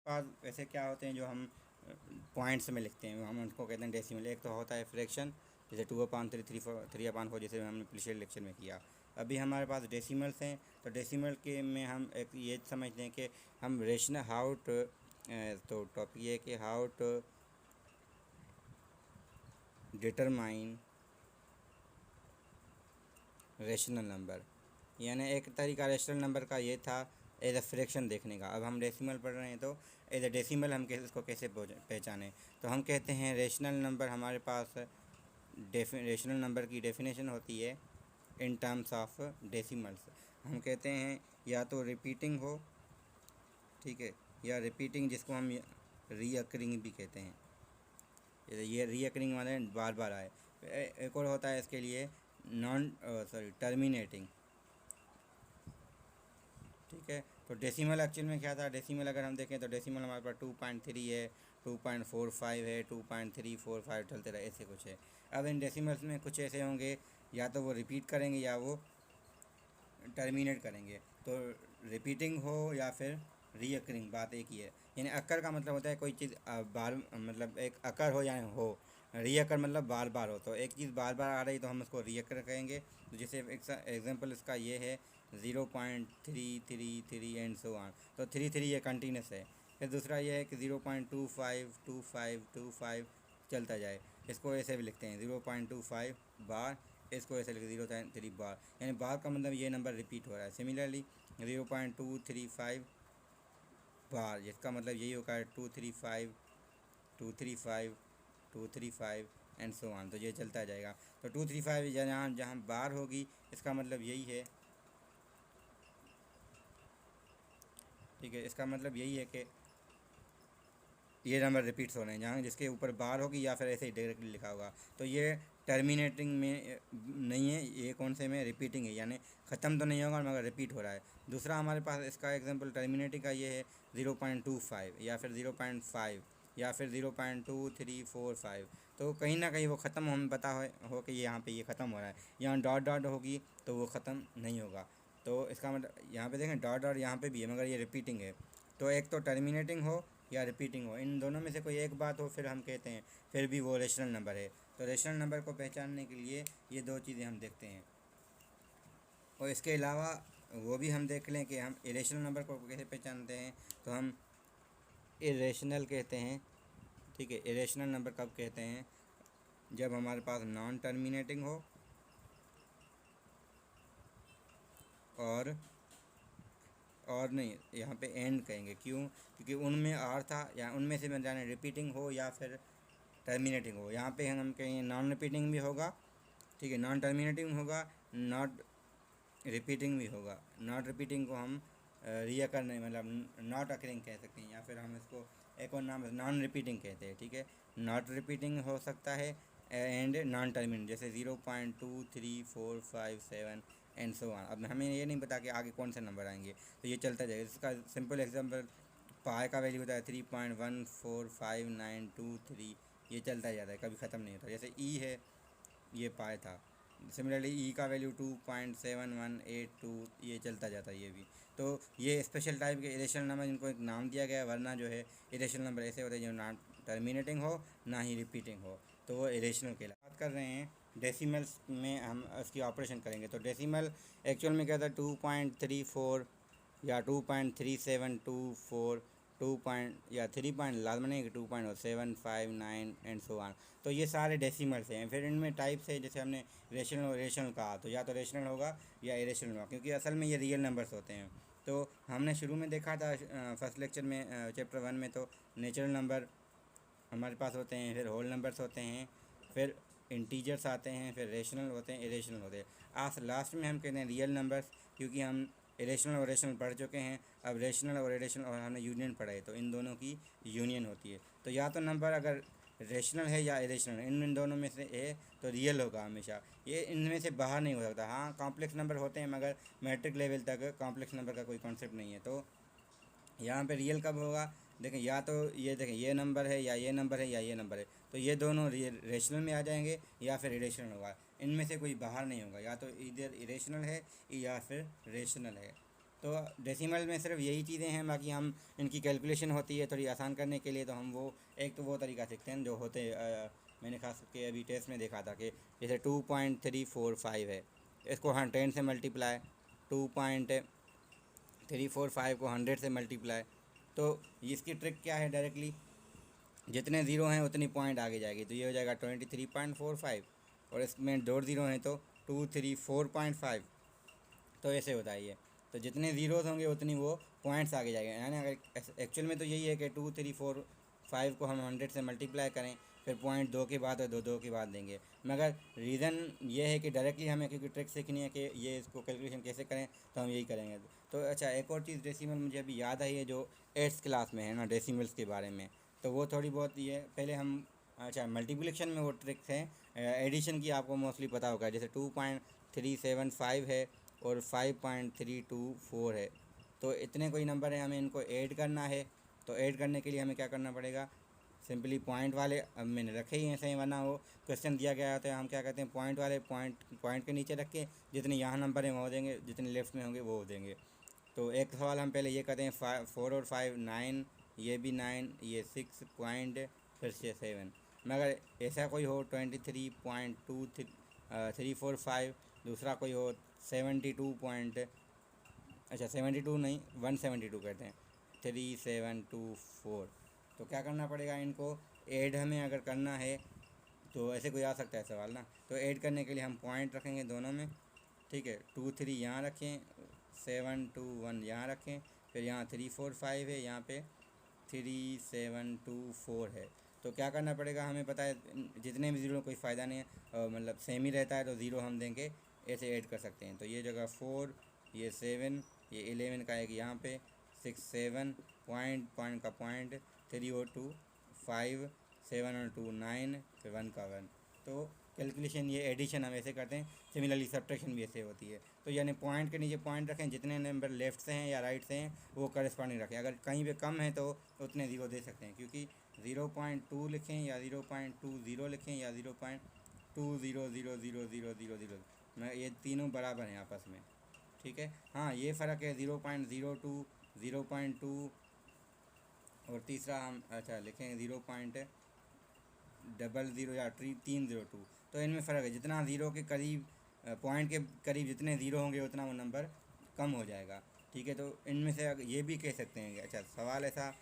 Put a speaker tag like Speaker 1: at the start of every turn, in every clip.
Speaker 1: पास ऐसे क्या होते हैं जो हम पॉइंट्स में लिखते हैं, हम उनको कहते हैं डेसिमल। एक तो होता है फ्रैक्शन, जैसे 2/3, 3/4 जैसे हमने पिछले लेक्चर में किया। अभी हमारे पास डेसिमल्स हैं, तो डेसिमल के में हम एक ये समझते हैं कि हम रेशनल तो टॉपिक ये है कि how to determine rational number. यानी एक तरीका रेशनल नंबर का ये था एज अ फ्रैक्शन देखने का। अब हम डेसिमल पढ़ रहे हैं, तो एज अ डेसिमल हम कैसे इसको कैसे पहचानें। तो हम कहते हैं रेशनल नंबर हमारे पास रेशनल नंबर की डेफिनेशन होती है इन टर्म्स ऑफ डेसिमल्स। हम कहते हैं या तो रिपीटिंग हो, ठीक है, या रिपीटिंग जिसको हम रीअकरिंग भी कहते हैं। ये रीअकरिंग वाले बार बार आए। एक और होता है इसके लिए टर्मिनेटिंग, ठीक है। तो डेसिमल एक्चुअल में क्या था, डेसिमल अगर हम देखें तो डेसिमल हमारे पास 2.3 है, 2.45 है, 2.345 चलते रहे, ऐसे कुछ है। अब इन डेसिमल्स में कुछ ऐसे होंगे या तो वो रिपीट करेंगे या वो टर्मिनेट करेंगे। तो रिपीटिंग हो या फिर रीअकरिंग, बात एक ही है। यानी अक्कर का मतलब होता है कोई चीज़ बार, मतलब एक अक्कर हो या हो। रीअक्कर मतलब बार बार हो, तो एक चीज़ बार बार आ रही तो हम उसको रीअक्कर कहेंगे। तो जैसे एग्जांपल इसका ये है 0.333 एंड सो ऑन, तो 3 ये कंटिन्यूस है। फिर दूसरा ये है कि 0.252525 चलता जाए, इसको ऐसे भी लिखते हैं 0.25 बार, इसको ऐसे लिखते 0.3 बार। यानी बार का मतलब ये नंबर रिपीट हो रहा है। सिमिलरली 0.235 बार, जिसका मतलब यही होगा 235 235 235 एंड सो ऑन, तो ये चलता जाएगा। तो 235 जहाँ जहाँ बार होगी इसका मतलब यही है, ठीक है। इसका मतलब यही है कि ये नंबर रिपीट्स हो रहे हैं, जहाँ जिसके ऊपर बार होगी या फिर ऐसे ही डायरेक्टली लिखा होगा। तो ये टर्मिनेटिंग में नहीं है, ये कौन से में रिपीटिंग है, यानी ख़त्म तो नहीं होगा मगर रिपीट हो रहा है। दूसरा हमारे पास इसका एग्जांपल टर्मिनेटिंग का ये है 0.25 या फिर 0.5 या फिर 0.2345। तो कहीं ना कहीं वो ख़त्म हमें पता हो कि यहाँ पे ये ख़त्म हो रहा है। यहाँ डॉट डॉट होगी तो वो ख़त्म नहीं होगा। तो इसका मतलब यहाँ पे देखें डॉट डॉट यहाँ पे भी है मगर ये रिपीटिंग है। तो एक तो टर्मिनेटिंग हो या रिपीटिंग हो, इन दोनों में से कोई एक बात हो फिर हम कहते हैं फिर भी वो रेशनल नंबर है। तो रेशनल नंबर को पहचानने के लिए ये दो चीज़ें हम देखते हैं। और इसके अलावा वो भी हम देख लें कि हम इरेशनल नंबर को कैसे पहचानते हैं। तो हम इरेशनल कहते हैं, ठीक है। इरेशनल नंबर कब कहते हैं, जब हमारे पास नॉन टर्मिनेटिंग हो और नहीं, यहाँ पे एंड कहेंगे, क्यों, क्योंकि उनमें आर था या उनमें से मैं जाने रिपीटिंग हो या फिर टर्मिनेटिंग हो। यहाँ पे हम कहेंगे नॉन रिपीटिंग भी होगा, ठीक है, नॉन टर्मिनेटिंग होगा, नॉट रिपीटिंग भी होगा। नॉट रिपीटिंग को हम रियकर नहीं, मतलब नॉट अकरिंग कह सकते हैं, या फिर हम इसको एक और नाम नॉन रिपीटिंग कहते हैं, ठीक है। नॉट रिपीटिंग हो सकता है एंड नॉन टर्मिनेट, जैसे 0.23457 एंड सो ऑन। अब हमें ये नहीं पता कि आगे कौन से नंबर आएंगे, तो ये चलता जाएगा। इसका सिंपल एग्जांपल पाई का वैल्यू होता है 3.145923, ये चलता जाता है, कभी ख़त्म नहीं होता। जैसे ई है, ये पाई था। सिमिलरली ई का वैल्यू 2.7182, ये चलता जाता है ये भी। तो ये स्पेशल टाइप के इरेशनल नंबर, इनको एक नाम दिया गया है, वरना जो है इरेशनल नंबर ऐसे होते हैं जो ना टर्मिनेटिंग हो ना ही रिपीटिंग हो, तो वो इरेशनल के बात कर रहे हैं। डेसिमल्स में हम उसकी ऑपरेशन करेंगे, तो डेसिमल एक्चुअल में क्या था 2.34 या 2.3724, 3 पॉइंट लाल बनेगी 2.759 एंड सो ऑन। तो ये सारे डेसिमल्स हैं। फिर इनमें टाइप्स है, जैसे हमने रेशनल कहा, तो या तो रेशनल होगा या इरेशनल होगा, क्योंकि असल में ये रियल नंबर्स होते हैं। तो हमने शुरू में देखा था फर्स्ट लेक्चर में चैप्टर 1 में, तो नेचुरल नंबर हमारे पास होते हैं, फिर होल नंबर्स होते हैं, फिर इंटीजर्स आते हैं, फिर रेशनल होते हैं, इरेशनल होते हैं। आज लास्ट में हम कहते हैं रियल नंबर्स, क्योंकि हम इरेशनल और रेशनल पढ़ चुके हैं। अब रेशनल और इरेशनल और हमने यूनियन पढ़ा है, तो इन दोनों की यूनियन होती है। तो या तो नंबर अगर रेशनल है या इरेशनल, इन दोनों में से है तो रियल होगा हमेशा, ये इनमें से बाहर नहीं हो सकता। हाँ, कॉम्प्लेक्स नंबर होते हैं मगर मैट्रिक लेवल तक कॉम्प्लेक्स नंबर का कोई कॉन्सेप्ट नहीं है। तो यहाँ पे रियल कब होगा, देखें, या तो ये देखें ये नंबर है या ये नंबर है या ये नंबर है, तो ये दोनों रेशनल में आ जाएंगे या फिर इरेशनल होगा। इनमें से कोई बाहर नहीं होगा, या तो इधर इरेशनल है या फिर रेशनल है। तो डेसिमल में सिर्फ यही चीज़ें हैं, बाकी हम इनकी कैलकुलेशन होती है थोड़ी आसान करने के लिए, तो हम वो एक तो वो तरीका सीखते हैं जो होते मैंने खास करके अभी टेस्ट में देखा था कि जैसे 2.345 है, इसको 100 से मल्टीप्लाई, 2.345 को 100 से मल्टीप्लाई। तो इसकी ट्रिक क्या है, डायरेक्टली जितने ज़ीरो हैं उतनी पॉइंट आगे जाएगी, तो ये हो जाएगा 23.45, और इसमें दो ज़ीरो हैं तो 234.5। तो ऐसे होता है ये, तो जितने ज़ीरोज़ होंगे उतनी वो पॉइंट्स आगे जाएंगे। यानी अगर एक्चुअल में तो यही है कि 2 3 4 5 को हम 100 से मल्टीप्लाई करें, फिर पॉइंट दो के बाद और दो के बाद देंगे। मगर रीज़न ये है कि डायरेक्टली हमें क्योंकि ट्रिक सीखनी है कि ये इसको कैलकुलेशन कैसे करें, तो हम यही करेंगे। तो अच्छा, एक और चीज़ डेसिमल मुझे अभी याद आई है जो 8th क्लास में है ना, डेसिमल्स के बारे में, तो वो थोड़ी बहुत ये पहले हम, अच्छा मल्टीप्लिकेशन में वो ट्रिक्स हैं, एडिशन की आपको मोस्टली पता होगा, जैसे 2.375 है और 5.324 है। तो इतने कोई नंबर है, हमें इनको ऐड करना है। तो ऐड करने के लिए हमें क्या करना पड़ेगा, सिंपली पॉइंट वाले, अब मैंने रखे ही हैं सही, वरना वो क्वेश्चन दिया गया होता है, हम क्या कहते हैं पॉइंट वाले पॉइंट के नीचे रख के जितने यहाँ नंबर हैं वो देंगे, जितने लेफ्ट में होंगे वो देंगे। तो एक सवाल हम पहले ये करते हैं, 4 और 5 9, ये भी 9, ये 6 पॉइंट, फिर से 7। मगर ऐसा कोई हो 23.2345, दूसरा कोई हो 72 पॉइंट, अच्छा 72 नहीं 172 कहते हैं, 3724। तो क्या करना पड़ेगा, इनको ऐड हमें अगर करना है तो ऐसे कोई आ सकता है सवाल ना, तो ऐड करने के लिए हम पॉइंट रखेंगे दोनों में, ठीक है। 2 3 यहाँ रखें, 7 2 1 यहाँ रखें, फिर यहाँ 3 4 5 है, यहाँ पे 3 7 2 4 है। तो क्या करना पड़ेगा, हमें पता है जितने भी ज़ीरो कोई फ़ायदा नहीं है, मतलब सेम ही रहता है, तो ज़ीरो हम देंगे, ऐसे ऐड कर सकते हैं। तो ये जगह 4, ये 7, ये 11 का एक यहाँ पे, 6 7 पॉइंट का पॉइंट, 3 और 2 5, 7 और 2 9, फिर 1 का 1। तो कैलकुलेशन ये एडिशन हम ऐसे करते हैं, सिमिलरली सब्ट्रैक्शन भी ऐसे होती है। तो यानी पॉइंट के नीचे पॉइंट रखें, जितने नंबर लेफ़्ट से हैं या राइट से हैं वो करस्पॉन्डिंग रखें, अगर कहीं पे कम है तो उतने ज़ीरो दे सकते हैं, क्योंकि 0.2 लिखें या 0.20 लिखें या 0.200000, मैं ये तीनों बराबर हैं आपस में, ठीक है। हाँ ये फ़र्क है 0.02, 0.2, और तीसरा हम अच्छा लिखेंगे 0.00 या 302। तो इनमें फ़र्क है, जितना ज़ीरो के करीब, पॉइंट के करीब जितने ज़ीरो होंगे उतना वो नंबर कम हो जाएगा, ठीक है। तो इनमें से ये भी कह सकते हैं कि अच्छा सवाल ऐसा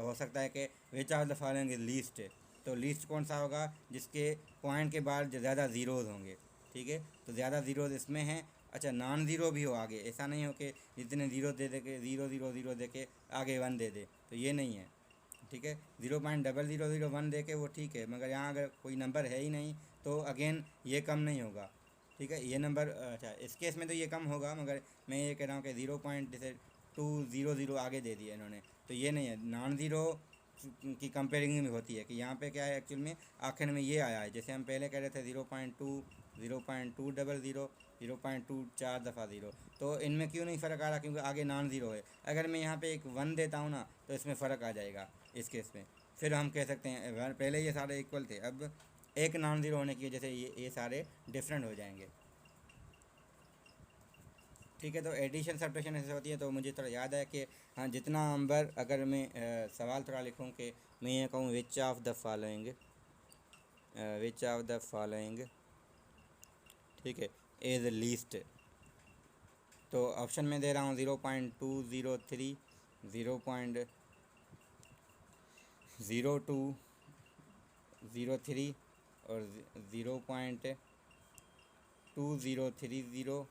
Speaker 1: हो सकता है कि which are the following is least, तो लीस्ट कौन सा होगा, जिसके पॉइंट के बाद ज़्यादा ज़ीरोज़ होंगे, ठीक है। तो ज़्यादा ज़ीरोज़ इसमें हैं। अच्छा नॉन ज़ीरो भी हो आगे, ऐसा नहीं हो कि जितने ज़ीरो दे दे के 0 0 0 दे के आगे 1 दे दे, तो ये नहीं है, ठीक है। 0.0001 दे के वो ठीक है, मगर यहाँ अगर कोई नंबर है ही नहीं तो अगेन ये कम नहीं होगा, ठीक है। ये नंबर अच्छा इस केस में तो ये कम होगा, मगर मैं ये कह रहा हूँ कि 0.200 आगे दे दिया इन्होंने, तो ये नहीं है। नॉन ज़ीरो की कंपेयरिंग में होती है कि यहाँ पे क्या है एक्चुअल में आखिर में ये आया है, जैसे हम पहले कह रहे थे 0.2, 0.200, 0.2 4 दफ़ा ज़ीरो, तो इनमें क्यों नहीं फ़र्क आ रहा, क्योंकि आगे नॉन ज़ीरो है। अगर मैं यहाँ पे एक 1 देता हूँ ना तो इसमें फ़र्क आ जाएगा इस केस में, फिर हम कह सकते हैं पहले ये सारे इक्वल थे, अब एक नॉन ज़ीरो होने की वजह से ये सारे डिफरेंट हो जाएंगे, ठीक है। तो एडिशन सब्ट्रैक्शन ऐसे होती है। तो मुझे थोड़ा याद है कि हाँ जितना नंबर, अगर मैं सवाल थोड़ा लिखूँ कि मैं ये कहूँ विच ऑफ द फॉलोइंग, ठीक है, इज़ लीस्ट, तो ऑप्शन में दे रहा हूँ 0.203, 0.0203 और 0.2030,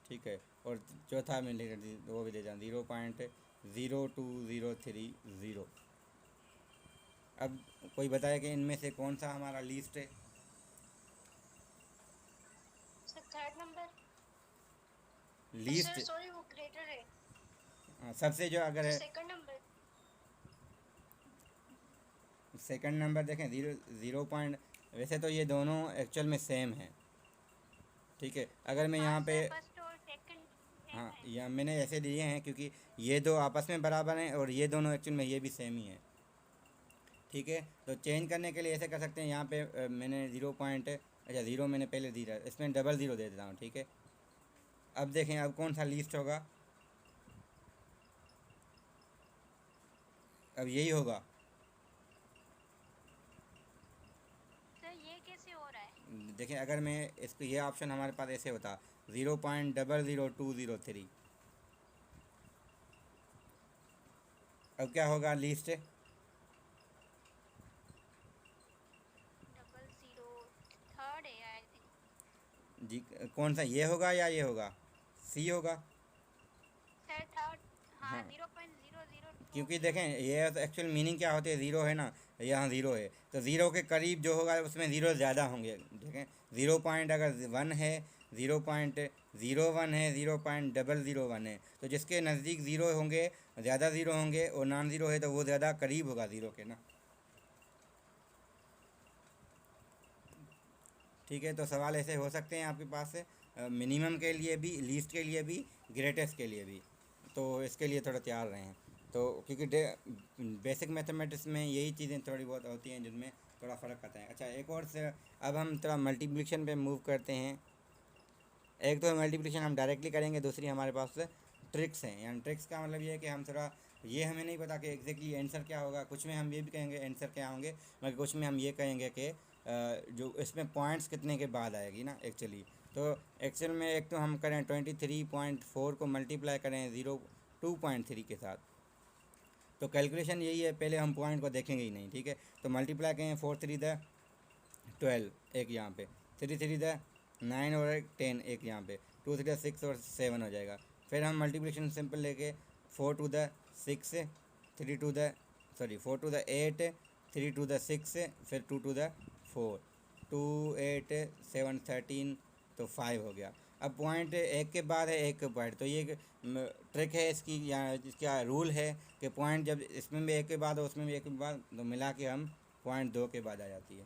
Speaker 1: ठीक है। और चौथा में लिख वो भी दे जाऊँ 0.02030। अब कोई बताए कि इनमें से कौन सा हमारा लीस्ट है,
Speaker 2: थर्ड नंबर,
Speaker 1: लीस्ट,
Speaker 2: सॉरी वो ग्रेटर है,
Speaker 1: सबसे जो अगर
Speaker 2: तो
Speaker 1: है
Speaker 2: सेकंड नंबर।
Speaker 1: सेकंड नंबर देखें 0 पॉइंट, वैसे तो ये दोनों एक्चुअल में सेम है, ठीक है। अगर मैं
Speaker 2: हाँ
Speaker 1: यहाँ पे,
Speaker 2: फर्स्ट और सेकंड सेम
Speaker 1: हाँ
Speaker 2: है।
Speaker 1: या मैंने ऐसे दिए हैं क्योंकि ये दो आपस में बराबर हैं और ये दोनों एक्चुअल में ये भी सेम ही है, ठीक है। तो चेंज करने के लिए ऐसे कर सकते हैं, यहाँ पे मैंने 0 पॉइंट, अच्छा ज़ीरो मैंने पहले दी था, इसमें डबल ज़ीरो दे देता हूँ, ठीक है। अब देखें अब कौन सा लीस्ट होगा, अब यही होगा।
Speaker 2: सर ये कैसे हो रहा है?
Speaker 1: देखें अगर मैं इसको, ये ऑप्शन हमारे पास ऐसे होता 0.00203, अब क्या होगा लीस्ट,
Speaker 2: 00 थर्ड है आई थिंक।
Speaker 1: जी कौन सा, ये होगा या ये होगा, सी होगा।
Speaker 2: सर थर्ड, हाँ
Speaker 1: हाँ
Speaker 2: 0.002
Speaker 1: क्योंकि
Speaker 2: भी
Speaker 1: देखें
Speaker 2: है।
Speaker 1: ये एक्चुअल मीनिंग क्या होती है, ज़ीरो है ना, यहाँ ज़ीरो है तो ज़ीरो के करीब जो होगा उसमें ज़ीरो ज़्यादा होंगे। देखें 0 पॉइंट अगर 1 है, 0.01 है, 0.001 है, तो जिसके नज़दीक ज़ीरो होंगे, ज़्यादा ज़ीरो होंगे, और नॉन ज़ीरो है तो वो ज़्यादा करीब होगा ज़ीरो के ना। ठीक है, तो सवाल ऐसे हो सकते हैं आपके पास से, मिनिमम के लिए भी, लीस्ट के लिए भी, ग्रेटेस्ट के लिए भी, तो इसके लिए थोड़ा तैयार रहें। तो क्योंकि बेसिक मैथमेटिक्स में यही चीज़ें थोड़ी बहुत होती हैं जिनमें थोड़ा फ़र्क आता है। अच्छा एक और से, अब हम थोड़ा मल्टीप्लिकेशन पे मूव करते हैं। एक तो मल्टीप्लिकेशन हम डायरेक्टली करेंगे, दूसरी हमारे पास ट्रिक्स हैं। यानी ट्रिक्स का मतलब ये है कि हम थोड़ा, ये हमें नहीं पता कि एग्जैक्टली आंसर क्या होगा, कुछ में हम ये भी कहेंगे आंसर क्या होंगे, मगर कुछ में हम ये कहेंगे कि जो इसमें पॉइंट्स कितने के बाद आएगी ना एक्चुअली। तो एक्चुअल में एक तो हम करें 23.4 को मल्टीप्लाई करें 2.3 के साथ, तो कैलकुलेशन यही है, पहले हम पॉइंट को देखेंगे ही नहीं, ठीक है। तो मल्टीप्लाई करें 4 3 द 12, एक यहाँ पे 3 3 द 9 और एक 10, एक यहाँ पे 2 3 द 6 और 7 हो जाएगा। फिर हम मल्टीप्लिकेशन सिंपल लेके 4 2 द 6, 4 2 द 8, 3 2 द 6, फिर 2 2 द 4, 2 8 7 13, तो 5 हो गया। अब पॉइंट एक के बाद है एक के पॉइंट, तो ये ट्रिक है इसकी, या इसका रूल है कि पॉइंट जब इसमें भी एक के बाद हो उसमें भी एक के बाद, तो मिला के हम पॉइंट 2 के बाद आ जाती है।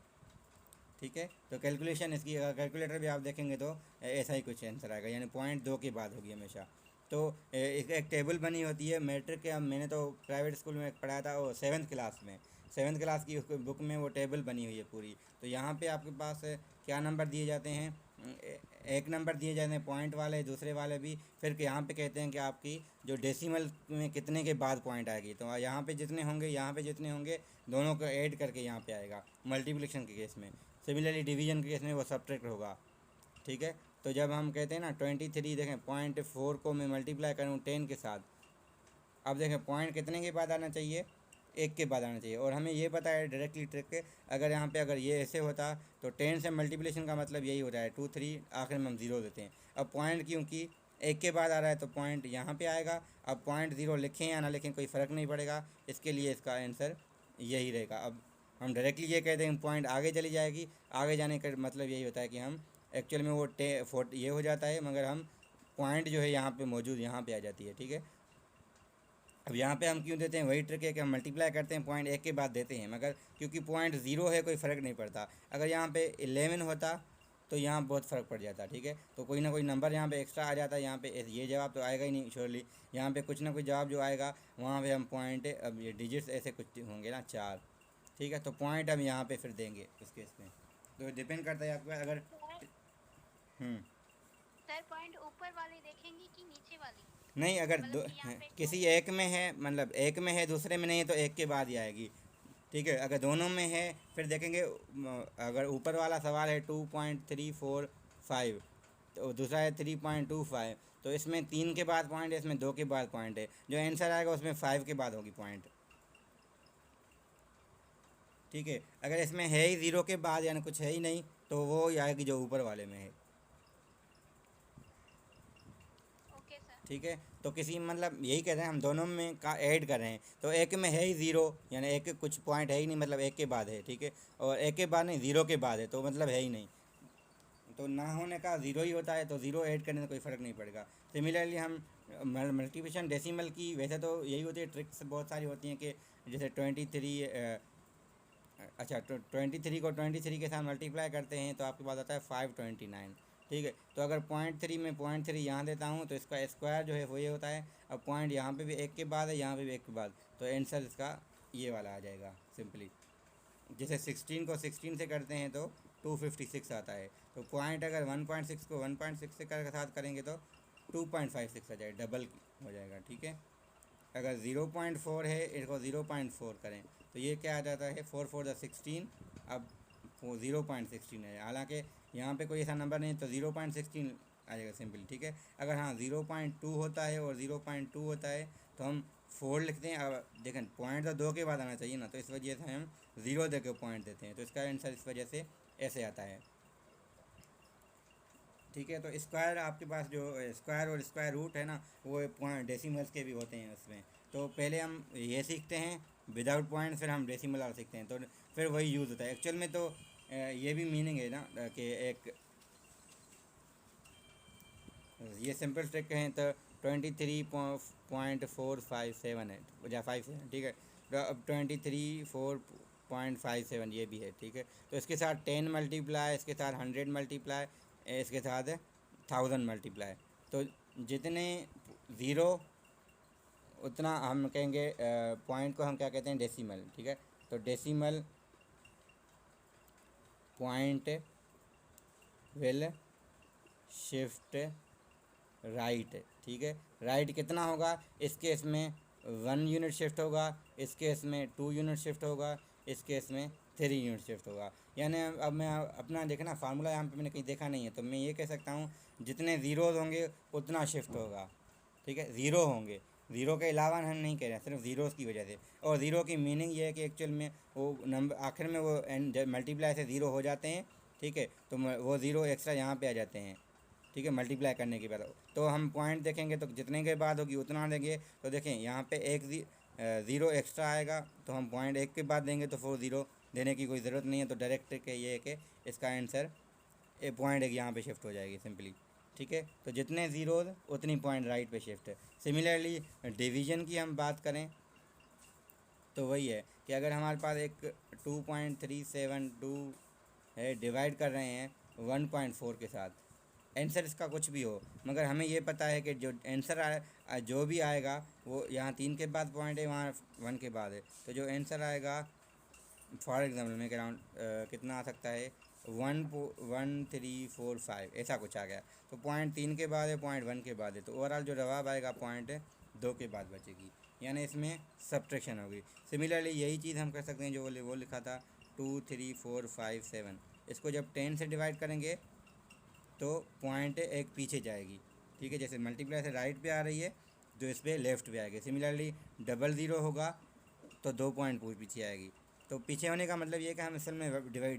Speaker 1: ठीक है, तो कैलकुलेशन इसकी, अगर कैलकुलेटर भी आप देखेंगे तो ऐसा ही कुछ आंसर आएगा, यानी पॉइंट 2 के बाद होगी हमेशा। तो एक टेबल बनी होती है मैट्रिक के, मैंने तो प्राइवेट स्कूल में पढ़ाया था, वो 7th क्लास में, 7th क्लास की उसको बुक में वो टेबल बनी हुई है पूरी। तो यहाँ पे आपके पास क्या नंबर दिए जाते हैं, एक नंबर दिए जाते हैं पॉइंट वाले, दूसरे वाले भी, फिर यहाँ पे कहते हैं कि आपकी जो डेसिमल में कितने के बाद पॉइंट आएगी, तो यहाँ पे जितने होंगे, यहाँ पे जितने होंगे, दोनों को ऐड करके यहाँ पे आएगा मल्टीप्लिकेशन के केस में। सिमिलरली डिवीजन के केस में वो सब्ट्रैक्ट होगा। ठीक है, तो जब हम कहते हैं ना 23, देखें 0.4 को मैं मल्टीप्लाई करूँ 10 के साथ, अब देखें पॉइंट कितने के बाद आना चाहिए, एक के बाद आना चाहिए। और हमें ये पता है डायरेक्टली ट्रिक के, अगर यहाँ पे अगर ये ऐसे होता तो 10 से मल्टीप्लिकेशन का मतलब यही होता है 2 3, आखिर में हम 0 देते हैं। अब पॉइंट क्योंकि एक के बाद आ रहा है तो पॉइंट यहाँ पे आएगा। अब पॉइंट 0 लिखें या ना लिखें कोई फ़र्क नहीं पड़ेगा, इसके लिए इसका आंसर यही रहेगा। अब हम डायरेक्टली ये कहते हैं पॉइंट आगे चली जाएगी, आगे जाने का मतलब यही होता है कि हम एक्चुअल में वो ये हो जाता है, मगर हम पॉइंट जो है यहाँ पे मौजूद यहाँ पे आ जाती है। ठीक है, अब यहाँ पे हम क्यों देते हैं, वही ट्रिक है कि हम मल्टीप्लाई करते हैं पॉइंट एक के बाद देते हैं, मगर क्योंकि पॉइंट 0 है कोई फ़र्क नहीं पड़ता। अगर यहाँ पे 11 होता तो यहाँ बहुत फ़र्क पड़ जाता। ठीक है, तो कोई ना कोई नंबर यहाँ पे एक्स्ट्रा आ जाता है, यहाँ पे ये जवाब तो आएगा ही नहीं श्योरली, यहाँ पे कुछ ना कुछ जवाब जो आएगा वहाँ पे हम पॉइंट, अब ये डिजिट्स ऐसे कुछ होंगे ना 4। ठीक है, तो पॉइंट हम यहाँ पे फिर देंगे उस केस में, तो डिपेंड करता है आपका अगर।
Speaker 2: सर
Speaker 1: हम्म,
Speaker 2: सर पॉइंट ऊपर वाली देखेंगे कि नीचे वाली?
Speaker 1: नहीं अगर
Speaker 2: मतलब कि यहाँ पे
Speaker 1: किसी एक में है, मतलब एक में है दूसरे में नहीं है, तो एक के बाद ही आएगी। ठीक है, अगर दोनों में है फिर देखेंगे, अगर ऊपर वाला सवाल है 2.345, तो दूसरा है 3.25, तो इसमें 3 के बाद पॉइंट है, इसमें 2 के बाद पॉइंट है, जो आंसर आएगा उसमें 5 के बाद होगी पॉइंट। ठीक है, अगर इसमें है ही 0 के बाद, यानी कुछ है ही नहीं, तो वो ही आएगी जो ऊपर वाले में है।
Speaker 2: Okay sir.
Speaker 1: ठीक है, तो किसी मतलब यही कह रहे हैं हम दोनों में का ऐड कर रहे हैं, तो एक में है ही 0, यानी एक कुछ पॉइंट है ही नहीं, मतलब एक के बाद है। ठीक है, और एक के बाद नहीं 0 के बाद है, तो मतलब है ही नहीं, तो ना होने का 0 ही होता है, तो 0 ऐड करने से कोई फ़र्क नहीं पड़ेगा। सिमिलरली हम मल्टीप्लिकेशन डेसिमल की वैसे तो यही होती है, ट्रिक्स बहुत सारी होती हैं कि जैसे 23, अच्छा तो 23 को 23 के साथ मल्टीप्लाई करते हैं तो आपके पास आता है 529। ठीक है, तो अगर 0.3 में 0.3 यहाँ देता हूँ तो इसका स्क्वायर जो है वो ये होता है। अब पॉइंट यहाँ पे भी एक के बाद है, यहाँ पे भी एक के बाद, तो आंसर इसका ये वाला आ जाएगा सिंपली। जैसे 16 को 16 से करते हैं तो 256 आता है, तो पॉइंट अगर 1.6 को 1.6 से साथ करेंगे तो 2.56 आ जाए, डबल हो जाएगा, ठीक है। अगर 0.4 है, इसको 0.4 करें तो ये क्या आ जाता है, 4 4 द 16, अब वो 0.16 है। हालांकि यहाँ पे कोई ऐसा नंबर नहीं तो 0.16 आ जाएगा सिंपल, ठीक है। अगर हाँ 0.2 होता है और 0.2 होता है तो हम 4 लिखते हैं। अब देखें पॉइंट तो 2 के बाद आना चाहिए ना, तो इस वजह से हम 0 दे के पॉइंट देते हैं, तो इसका आंसर इस वजह से ऐसे आता है, ठीक है। तो स्क्वायर आपके पास जो स्क्वायर और स्क्वायर रूट है ना, वो पॉइंट डेसिमल्स के भी होते हैं उसमें। तो पहले हम ये सीखते हैं विदाउट पॉइंट, फिर हम डेसिमल वाला सीखते हैं, तो फिर वही यूज़ होता है एक्चुअल में। तो ये भी मीनिंग है ना कि एक ये सिंपल ट्रिक कहें तो 23.457 है या 57, ठीक है। तो अब 23.4.57 ये भी है, ठीक है। तो इसके साथ 10 मल्टीप्लाई, इसके साथ 100 मल्टीप्लाई, इसके साथ 1000 मल्टीप्लाई, तो जितने ज़ीरो उतना हम कहेंगे पॉइंट को हम क्या कहते हैं, डेसिमल, ठीक है। तो decimal point will shift right, ठीक है। राइट कितना होगा, इस केस में 1 यूनिट शिफ्ट होगा, इस केस में 2 यूनिट शिफ्ट होगा, इस केस में 3 यूनिट शिफ्ट होगा। यानी अब मैं अपना देखना फार्मूला यहाँ पे मैंने कहीं देखा नहीं है, तो मैं ये कह सकता हूँ जितने ज़ीरोज़ होंगे उतना शिफ्ट होगा, ठीक है। ज़ीरो होंगे, ज़ीरो के अलावा हम नहीं कह रहे हैं, सिर्फ ज़ीरोज़ की वजह से। और ज़ीरो की मीनिंग ये है कि एक्चुअल में वो नंबर आखिर में वो मल्टीप्लाई से ज़ीरो हो जाते हैं, ठीक है। तो वो ज़ीरो एक्स्ट्रा यहाँ पे आ जाते हैं, ठीक है, मल्टीप्लाई करने के बाद। तो हम पॉइंट देखेंगे तो जितने के बाद होगी उतना देंगे। तो देखें यहाँ पे एक ज़ीरो एक्स्ट्रा आएगा, तो हम पॉइंट एक के बाद देंगे, तो फिर ज़ीरो देने की कोई ज़रूरत नहीं है। तो डायरेक्ट के ये है कि इसका आंसर पॉइंट एक यहाँ पे शिफ्ट हो जाएगी सिंपली, ठीक है। तो जितने ज़ीरोज़ उतनी पॉइंट राइट पे शिफ्ट है। सिमिलरली डिवीज़न की हम बात करें तो वही है कि अगर हमारे पास एक 2.372 है, डिवाइड कर रहे हैं 1.4 के साथ, आंसर इसका कुछ भी हो, मगर हमें ये पता है कि जो आंसर जो भी आएगा वो यहाँ 3 के बाद पॉइंट है, वहाँ 1 के बाद है। तो जो आंसर आएगा फॉर एग्ज़ाम्पल मैं कह रहा हूँ कितना आ सकता है 1.1345 ऐसा कुछ आ गया, तो पॉइंट 3 के बाद है, पॉइंट 1 के बाद है, तो ओवरऑल जो जवाब आएगा पॉइंट 2 के बाद बचेगी, यानी इसमें सब्ट्रैक्शन होगी। सिमिलरली यही चीज़ हम कर सकते हैं जो वो लिखा था 23457, इसको जब 10 से डिवाइड करेंगे तो पॉइंट एक पीछे जाएगी, ठीक है। जैसे मल्टीप्लाई से राइट पे आ रही है, जो इस पर लेफ़्ट पे आएगी। सिमिलरली डबल ज़ीरो होगा तो 2 पॉइंट पीछे आएगी। तो पीछे होने का मतलब ये है कि हम असल में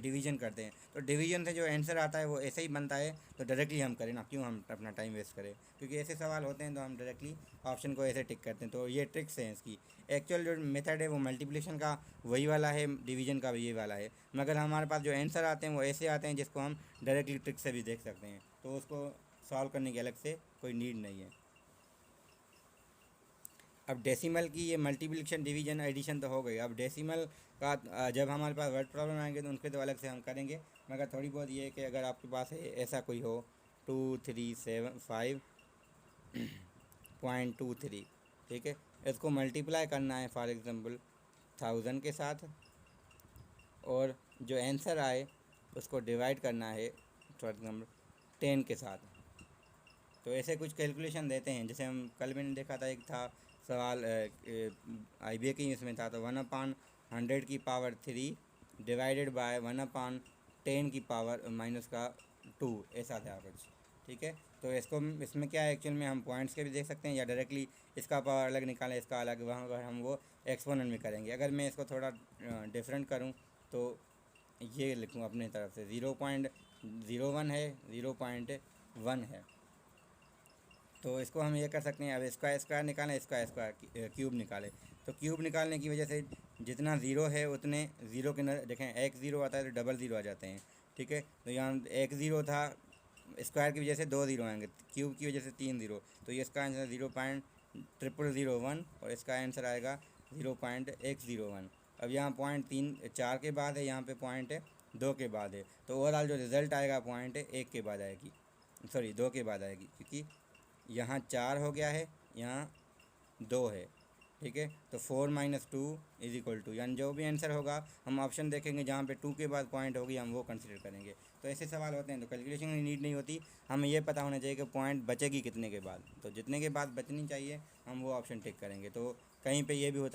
Speaker 1: डिवीजन करते हैं, तो डिवीजन से जो आंसर आता है वो ऐसे ही बनता है। तो डायरेक्टली हम करें ना, क्यों हम अपना टाइम वेस्ट करें, क्योंकि ऐसे सवाल होते हैं तो हम डायरेक्टली ऑप्शन को ऐसे टिक करते हैं। तो ये ट्रिक्स हैं इसकी। एक्चुअल जो मेथड है वो मल्टीप्लिकेशन का वही वाला है, डिवीजन का भी ये वाला है, मगर हमारे पास जो आंसर आते हैं वो ऐसे आते हैं जिसको हम डायरेक्टली ट्रिक से भी देख सकते हैं, तो उसको सॉल्व करने की अलग से कोई नीड नहीं है। अब डेसिमल की ये मल्टीप्लिकेशन डिवीजन एडिशन तो हो गई। अब डेसिमल का जब हमारे पास वर्ड प्रॉब्लम आएंगे तो उनके तो अलग से हम करेंगे, मगर थोड़ी बहुत ये है कि अगर आपके पास ऐसा कोई हो 2375.23, ठीक है, इसको मल्टीप्लाई करना है फॉर एग्ज़ाम्पल 1000 के साथ, और जो आंसर आए उसको डिवाइड करना है फॉर एग्ज़ाम्पल 10 के साथ। तो ऐसे कुछ कैलकुलेशन देते हैं, जैसे हम कल मैंने देखा था, एक था सवाल IBA की इसमें था, तो 1/100 की पावर 3 डिवाइडेड बाय 1/10 की पावर -2 ऐसा था कुछ, ठीक है। तो इसको इसमें क्या है, एक्चुअल में हम पॉइंट्स के भी देख सकते हैं या डायरेक्टली इसका पावर अलग निकालें, इसका अलग, वहाँ पर हम वो एक्सपोनेंट में करेंगे। अगर मैं इसको थोड़ा डिफरेंट करूँ तो ये लिखूँ अपने तरफ से 0.01 है, 0.1 है, तो इसको हम ये कर सकते हैं। अब स्क्वायर स्क्वायर निकालें, स्क्वायर स्क्वायर क्यूब निकालें, तो क्यूब निकालने की वजह से जितना ज़ीरो है उतने ज़ीरो के देखें, एक ज़ीरो आता है तो डबल ज़ीरो आ जाते हैं, ठीक है। तो यहाँ एक ज़ीरो था, स्क्वायर की वजह से 2 ज़ीरो आएंगे, क्यूब की वजह से 3 ज़ीरो, तो ये इसका आंसर 0.0001 और इसका आंसर आएगा 0.101। अब यहाँ पॉइंट 4 के बाद है, यहाँ पे पॉइंट 2 के बाद है, तो ओवरऑल जो रिज़ल्ट आएगा पॉइंट 1 के बाद आएगी, सॉरी 2 के बाद आएगी, क्योंकि यहाँ 4 हो गया है, यहाँ 2 है, ठीक है। तो 4 - 2 इज इक्वल टू, यानी जो भी आंसर होगा हम ऑप्शन देखेंगे जहाँ पे 2 के बाद पॉइंट होगी हम वो कंसिडर करेंगे। तो ऐसे सवाल होते हैं, तो कैलकुलेशन की नीड नहीं होती, हमें ये पता होना चाहिए कि पॉइंट बचेगी कितने के बाद, तो जितने के बाद बचनी चाहिए हम वो ऑप्शन टिक करेंगे। तो कहीं पे ये भी होता है